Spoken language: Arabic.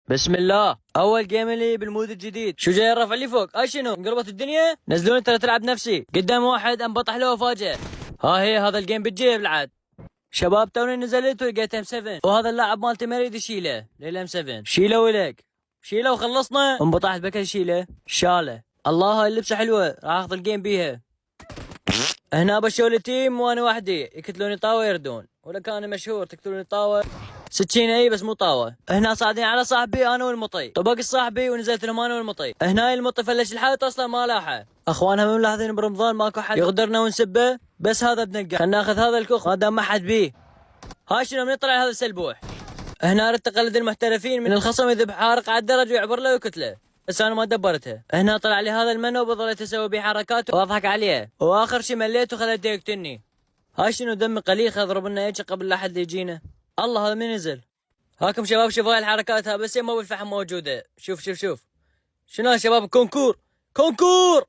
بسم الله. اول جيم لي بالمود الجديد. شو جاي الرفع اللي فوق؟ شنو انقلبت الدنيا؟ نزلوني ترى تلعب نفسي قدام واحد انبطح له وفاجئ. ها هي هذا الجيم بالجيب العاد. شباب توني نزلت ولقيت ام 7 وهذا اللاعب مالتي ما يريد يشيله للام 7. شيله ولك شيله وخلصنا. انبطحت بكل شيله شاله. الله هاي اللبسه حلوه راح اخذ الجيم بيها. هنا بشولي تيم وانا وحدي يقتلوني طاوه يردون ولا كان مشهور تقتلوني طاوه سكينه اي بس مو طاوه. هنا صاعدين على صاحبي انا والمطي طبق صاحبي ونزلت لهم انا والمطي. هنا المطي فلش الحائط اصلا ما لاحه. اخوانها مو ملاحظين برمضان ماكو حد يغدرنا ونسبه بس هذا بنلقى. خلنا ناخذ هذا الكوخ ما دام ما حد بيه. هاي شنو من يطلع هذا السلبوح. هنا اريد تقلد المحترفين من الخصم يذبح حارق على الدرج ويعبر له ويكتله بس انا ما دبرتها. هنا طلع لي هذا المنوب وظليت اسوي بيه حركات واضحك عليه واخر شي مليت وخليته يقتلني. هاي شنو دم قليل يضرب لنا ايش قبل لا حد يجينا. الله هذا من نزل. هاكم شباب شوفوا هاي الحركات بس يما بالفحم موجوده. شوف شوف شوف شنو يا شباب كونكور كونكور.